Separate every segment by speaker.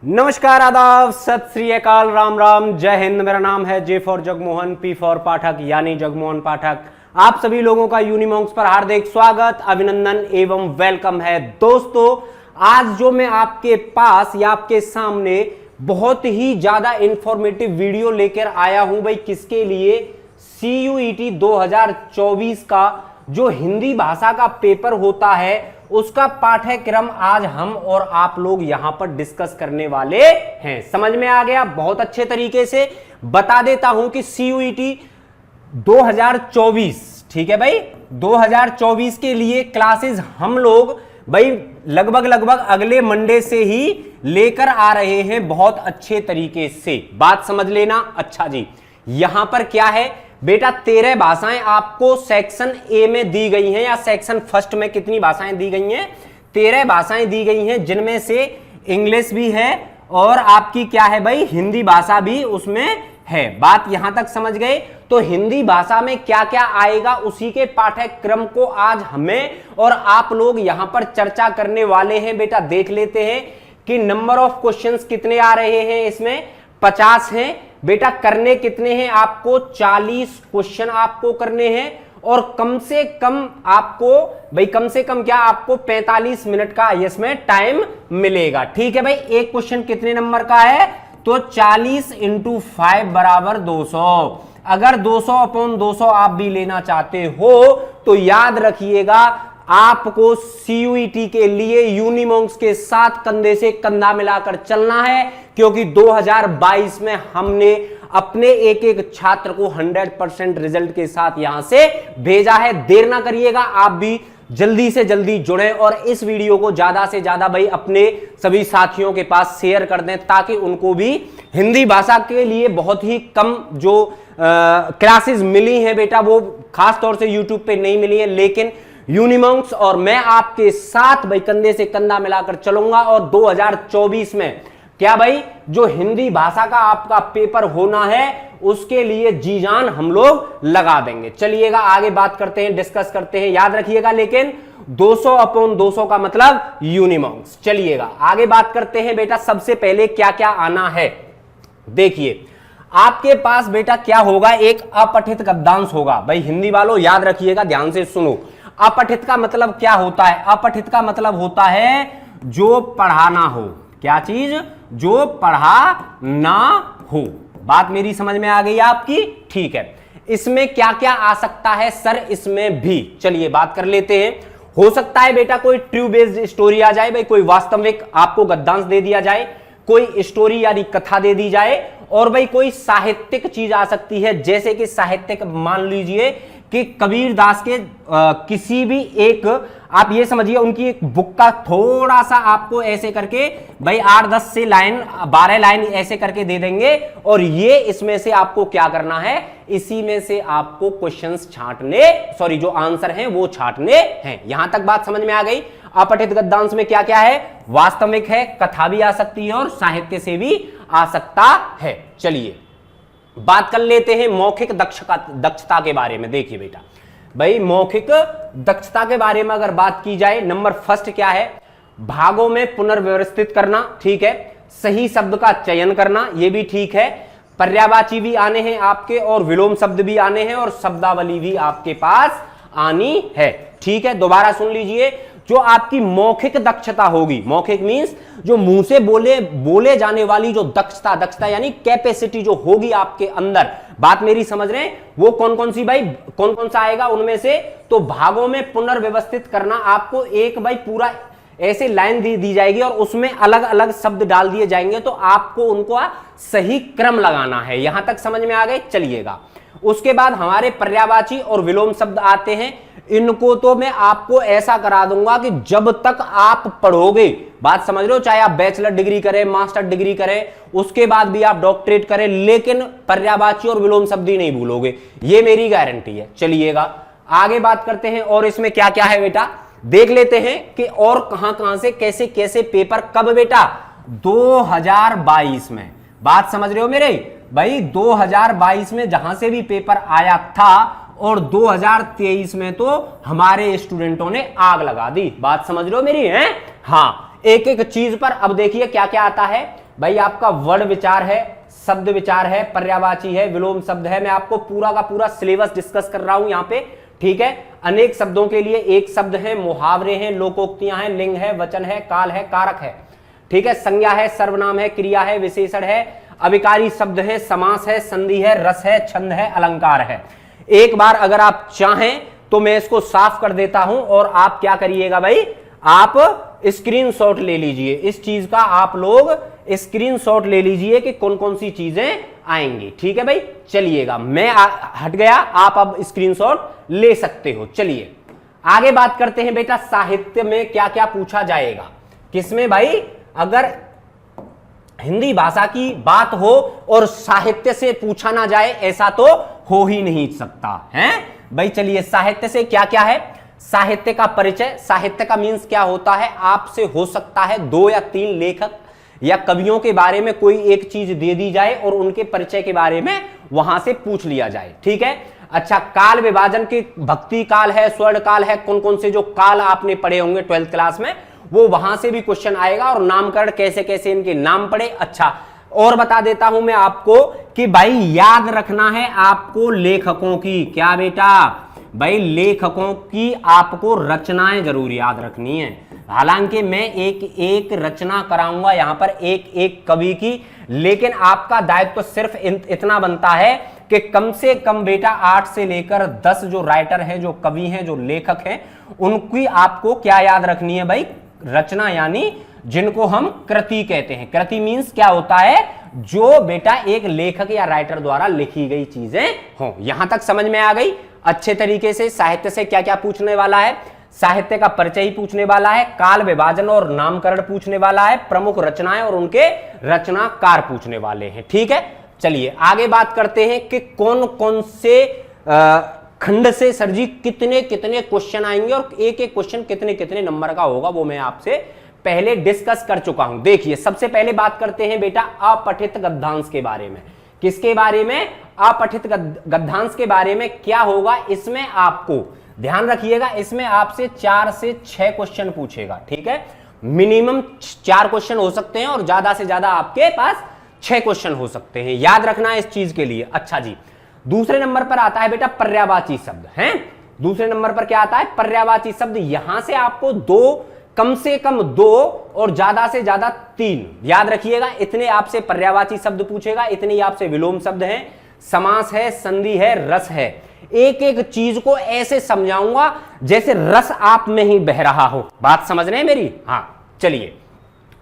Speaker 1: नमस्कार, आदाब, सत श्री अकाल, राम राम, जय हिंद। मेरा नाम है J for Jagmohan, P for Pathak यानी जगमोहन पाठक। आप सभी लोगों का यूनिमॉन्क्स पर हार्दिक स्वागत, अभिनंदन एवं वेलकम है। दोस्तों, आज जो मैं आपके पास या आपके सामने बहुत ही ज्यादा इंफॉर्मेटिव वीडियो लेकर आया हूं भाई, किसके लिए? CUET 2024 का जो हिंदी भाषा का पेपर होता है उसका पाठ्यक्रम आज हम और आप लोग यहां पर डिस्कस करने वाले हैं। समझ में आ गया? बहुत अच्छे तरीके से बता देता हूं कि CUET 2024, ठीक है भाई, 2024 के लिए क्लासेस हम लोग भाई लगभग अगले मंडे से ही लेकर आ रहे हैं, बहुत अच्छे तरीके से। बात समझ लेना। अच्छा जी, यहां पर क्या है बेटा, 13 भाषाएं आपको सेक्शन ए में दी गई हैं, या सेक्शन फर्स्ट में कितनी भाषाएं दी गई हैं? 13 भाषाएं दी गई हैं, जिनमें से इंग्लिश भी है और आपकी क्या है भाई, हिंदी भाषा भी उसमें है। बात यहां तक समझ गए? तो हिंदी भाषा में क्या क्या आएगा उसी के पाठ्यक्रम को आज हमें और आप लोग यहां पर चर्चा करने वाले हैं। बेटा देख लेते हैं कि नंबर ऑफ क्वेश्चंस कितने आ रहे हैं। इसमें 50 हैं बेटा। करने कितने हैं आपको? 40 क्वेश्चन आपको करने हैं और कम से कम आपको भाई, कम से कम क्या, आपको 45 मिनट का इसमें टाइम मिलेगा। ठीक है भाई। एक क्वेश्चन कितने नंबर का है? तो 40 × 5 बराबर 200। अगर 200/200 आप भी लेना चाहते हो तो याद रखिएगा, आपको CUET के लिए यूनिमॉन्क्स के साथ कंधे से कंधा मिलाकर चलना है, क्योंकि 2022 में हमने अपने एक एक छात्र को 100% रिजल्ट के साथ यहां से भेजा है। देर ना करिएगा, आप भी जल्दी से जल्दी जुड़ें और इस वीडियो को ज्यादा से ज्यादा भाई अपने सभी साथियों के पास शेयर कर दें, ताकि उनको भी हिंदी भाषा के लिए बहुत ही कम जो क्लासेस मिली हैं बेटा, वो खास तौर से यूट्यूब पे नहीं मिली है, लेकिन यूनिमॉन्क्स और मैं आपके साथ भाई कंधे से कंधा मिलाकर चलूंगा। और 2024 में क्या भाई, जो हिंदी भाषा का आपका पेपर होना है उसके लिए जी जान हम लोग लगा देंगे। चलिएगा आगे बात करते हैं, डिस्कस करते हैं। याद रखिएगा लेकिन 200/200 का मतलब यूनिमॉन्क्स। चलिएगा आगे बात करते हैं बेटा। सबसे पहले क्या क्या आना है देखिए, आपके पास बेटा क्या होगा, एक अपठित गद्यांश होगा। भाई हिंदी वालों याद रखिएगा, ध्यान से सुनो। अपठित का मतलब क्या होता है? अपठित का मतलब होता है जो पढ़ा ना हो। क्या चीज? जो पढ़ा ना हो। बात मेरी समझ में आ गई आपकी? ठीक है। इसमें क्या क्या आ सकता है सर? इसमें भी चलिए बात कर लेते हैं। हो सकता है बेटा कोई ट्रू बेस्ड स्टोरी आ जाए, भाई कोई वास्तविक आपको गद्यांश दे दिया जाए, कोई स्टोरी यानी कथा दे दी जाए, और भाई कोई साहित्यिक चीज आ सकती है। जैसे कि साहित्यिक मान लीजिए कि कबीर दास के किसी भी एक, आप ये समझिए उनकी एक बुक का थोड़ा सा आपको ऐसे करके भाई 8-10 से लाइन, 12 लाइन ऐसे करके दे देंगे, और ये इसमें से आपको क्या करना है, इसी में से आपको क्वेश्चंस छांटने, सॉरी जो आंसर हैं वो छांटने हैं। यहां तक बात समझ में आ गई? अपठित गद्यांश में क्या क्या है? वास्तविक है, कथा भी आ सकती है और साहित्य से भी आ सकता है। चलिए बात कर लेते हैं मौखिक दक्षता के बारे में। देखिए बेटा भाई, मौखिक दक्षता के बारे में अगर बात की जाए, नंबर फर्स्ट क्या है? भागों में पुनर्व्यवस्थित करना, ठीक है। सही शब्द का चयन करना, यह भी ठीक है। पर्यायवाची भी आने हैं आपके, और विलोम शब्द भी आने हैं, और शब्दावली भी आपके पास आनी है, ठीक है। दोबारा सुन लीजिए, जो आपकी मौखिक दक्षता होगी, मौखिक मींस जो मुंह से बोले जाने वाली जो दक्षता यानी कैपेसिटी जो होगी आपके अंदर, बात मेरी समझ रहे हैं? वो कौन कौन सी भाई, कौन कौन सा आएगा उनमें से? तो भागों में पुनर्व्यवस्थित करना, आपको एक भाई पूरा ऐसे लाइन दी जाएगी और उसमें अलग अलग शब्द डाल दिए जाएंगे, तो आपको उनको सही क्रम लगाना है। यहां तक समझ में आ गए? चलिएगा उसके बाद हमारे पर्यायवाची और विलोम शब्द आते हैं। इनको तो मैं आपको ऐसा करा दूंगा कि जब तक आप पढ़ोगे, बात समझ रहे हो, चाहे आप बैचलर डिग्री करें, मास्टर डिग्री करें, उसके बाद भी आप डॉक्टरेट करें, लेकिन पर्यायवाची और विलोम शब्द ही नहीं भूलोगे, ये मेरी गारंटी है। चलिएगा आगे बात करते हैं, और इसमें क्या क्या है बेटा देख लेते हैं कि और कहां से कैसे कैसे पेपर कब बेटा? 2022 में। बात समझ रहे हो मेरे भाई? 2022 में जहां से भी पेपर आया था, और 2023 में तो हमारे स्टूडेंटों ने आग लगा दी। बात समझ रहे हो मेरी? है हाँ, एक एक चीज पर अब देखिए क्या क्या आता है। भाई आपका वर्ड विचार है, शब्द विचार है, पर्यायवाची है, विलोम शब्द है। मैं आपको पूरा का पूरा सिलेबस डिस्कस कर रहा हूं यहां पे, ठीक है। अनेक शब्दों के लिए एक शब्द है, मुहावरे हैं, लोकोक्तियां हैं, लिंग है, वचन है, काल है, कारक है, ठीक है। संज्ञा है, सर्वनाम है, क्रिया है, विशेषण है, अभिकारी शब्द है, समास है, संधि है, रस है, छंद है, अलंकार है। एक बार अगर आप चाहें तो मैं इसको साफ कर देता हूं और आप क्या करिएगा भाई, आप स्क्रीनशॉट ले लीजिए इस चीज का, आप लोग स्क्रीनशॉट ले लीजिए कि कौन कौन सी चीजें आएंगी, ठीक है भाई। चलिएगा, मैं हट गया, आप अब स्क्रीनशॉट ले सकते हो। चलिए आगे बात करते हैं बेटा, साहित्य में क्या क्या पूछा जाएगा। किसमें भाई, अगर हिंदी भाषा की बात हो और साहित्य से पूछा ना जाए ऐसा तो हो ही नहीं सकता है भाई। चलिए साहित्य से क्या क्या है, साहित्य का परिचय। साहित्य का मीन्स क्या होता है, आपसे हो सकता है 2 या 3 लेखक या कवियों के बारे में कोई एक चीज दे दी जाए और उनके परिचय के बारे में वहां से पूछ लिया जाए, ठीक है। अच्छा, काल विभाजन की भक्ति काल है, स्वर्ण काल है, कौन कौन से जो काल आपने पढ़े होंगे 12th क्लास में, वो वहां से भी क्वेश्चन आएगा। और नामकरण कैसे कैसे इनके नाम पड़े। अच्छा, और बता देता हूं मैं आपको कि भाई याद रखना है आपको लेखकों की, क्या बेटा भाई, लेखकों की आपको रचनाएं जरूर याद रखनी है। हालांकि मैं एक एक रचना कराऊंगा यहां पर एक एक कवि की, लेकिन आपका दायित्व तो सिर्फ इतना बनता है कि कम से कम बेटा 8 से लेकर 10 जो राइटर हैं, जो कवि हैं, जो लेखक हैं, उनकी आपको क्या याद रखनी है भाई, रचना, यानी जिनको हम कृति कहते हैं। कृति मीन्स क्या होता है, जो बेटा एक लेखक या राइटर द्वारा लिखी गई चीजें हो। यहां तक समझ में आ गई अच्छे तरीके से। साहित्य से क्या क्या पूछने वाला है, साहित्य का परिचय ही पूछने वाला है, काल विभाजन और नामकरण पूछने वाला है, प्रमुख रचनाएं और उनके रचनाकार पूछने वाले हैं, ठीक है। चलिए आगे बात करते हैं कि कौन कौन से खंड से सर जी कितने कितने क्वेश्चन आएंगे और एक एक क्वेश्चन कितने कितने नंबर का होगा, वो मैं आपसे पहले डिस्कस कर चुका हूं। देखिए सबसे पहले बात करते हैं बेटा अपठित गद्यांश के बारे में। किसके बारे में, अपठित गद्यांश के बारे में। क्या होगा इसमें, आपको ध्यान रखिएगा, इसमें आपसे 4 से 6 क्वेश्चन पूछेगा, ठीक है। मिनिमम 4 क्वेश्चन हो सकते हैं और ज्यादा से ज्यादा आपके पास 6 क्वेश्चन हो सकते हैं, याद रखना है इस चीज के लिए। अच्छा जी, दूसरे नंबर पर आता है बेटा पर्यायवाची शब्द हैं। दूसरे नंबर पर क्या आता है, पर्यायवाची शब्द। यहां से आपको 2, कम से कम 2 और ज्यादा से ज्यादा 3 याद रखिएगा, इतने आपसे पर्यायवाची शब्द पूछेगा, इतने ही आपसे विलोम शब्द हैं, समास है, संधि है, रस है। एक एक चीज को ऐसे समझाऊंगा जैसे रस आप में ही बह रहा हो। बात समझ रहे हैं मेरी? हाँ चलिए,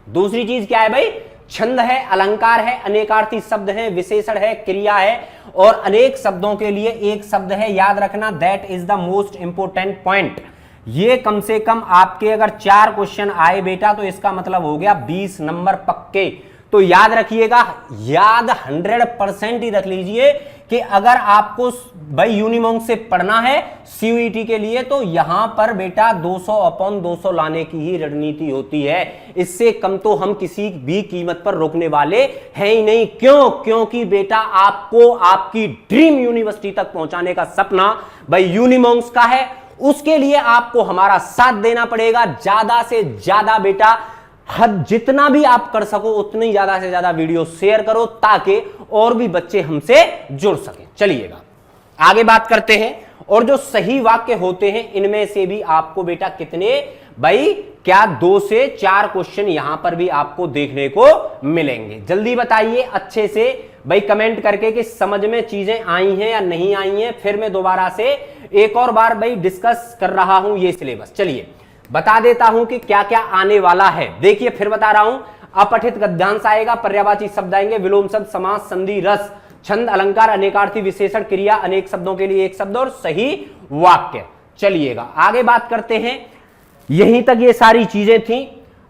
Speaker 1: दूसरी चीज क्या है भाई, छंद है, अलंकार है, अनेकार्थी शब्द है, विशेषण है, क्रिया है, और अनेक शब्दों के लिए एक शब्द है। याद रखना, that is the most important point. ये कम से कम आपके अगर 4 क्वेश्चन आए बेटा तो इसका मतलब हो गया 20 नंबर पक्के। तो याद रखिएगा, याद 100% ही रख लीजिए कि अगर आपको भाई यूनिमोंग से पढ़ना है सीयूईटी के लिए तो यहां पर बेटा 200/200 लाने की ही रणनीति होती है। इससे कम तो हम किसी भी कीमत पर रोकने वाले हैं ही नहीं। क्यों? क्योंकि बेटा आपको आपकी ड्रीम यूनिवर्सिटी तक पहुंचाने का सपना भाई यूनिमोंग्स का है। उसके लिए आपको हमारा साथ देना पड़ेगा। ज्यादा से ज्यादा बेटा हद जितना भी आप कर सको उतनी ज्यादा से ज्यादा वीडियो शेयर करो ताकि और भी बच्चे हमसे जुड़ सकें। चलिएगा आगे बात करते हैं, और जो सही वाक्य होते हैं इनमें से भी आपको बेटा कितने भाई, क्या 2 से 4 क्वेश्चन यहां पर भी आपको देखने को मिलेंगे। जल्दी बताइए अच्छे से भाई कमेंट करके कि समझ में चीजें आई हैं या नहीं आई हैं। फिर मैं दोबारा से एक और बार भाई डिस्कस कर रहा हूं ये सिलेबस। चलिए बता देता हूं कि क्या क्या आने वाला है। देखिए फिर बता रहा हूं, अपठित गद्यांश आएगा, पर्यायवाची शब्द आएंगे, विलोम शब्द, समास, संधि, रस, छंद, अलंकार, अनेकार्थी, विशेषण, क्रिया, अनेक शब्दों के लिए एक शब्द और सही वाक्य। चलिएगा आगे बात करते हैं। यहीं तक ये सारी चीजें थी।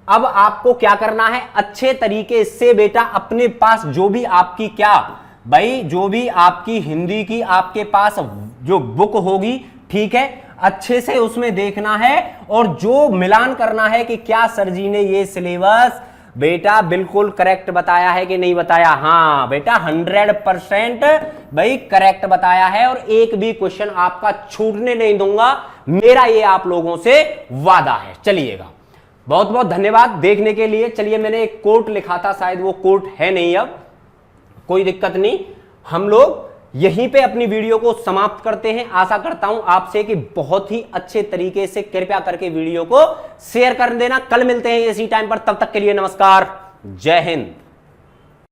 Speaker 1: अब आपको क्या करना है, अच्छे तरीके से बेटा अपने पास जो भी आपकी क्या भाई, जो भी आपकी हिंदी की आपके पास जो बुक होगी, ठीक है, अच्छे से उसमें देखना है और जो मिलान करना है कि क्या सर जी ने ये सिलेबस बेटा बिल्कुल करेक्ट बताया है कि नहीं बताया। हाँ बेटा 100% भाई करेक्ट बताया है और एक भी क्वेश्चन आपका छूटने नहीं दूंगा, मेरा ये आप लोगों से वादा है। चलिएगा बहुत बहुत धन्यवाद देखने के लिए। चलिए, मैंने एक कोट लिखा था, शायद वो कोट है नहीं, अब कोई दिक्कत नहीं, हम लोग यहीं पे अपनी वीडियो को समाप्त करते हैं। आशा करता हूं आपसे कि बहुत ही अच्छे तरीके से कृपया करके वीडियो को शेयर कर देना। कल मिलते हैं इसी टाइम पर, तब तक के लिए नमस्कार, जय हिंद।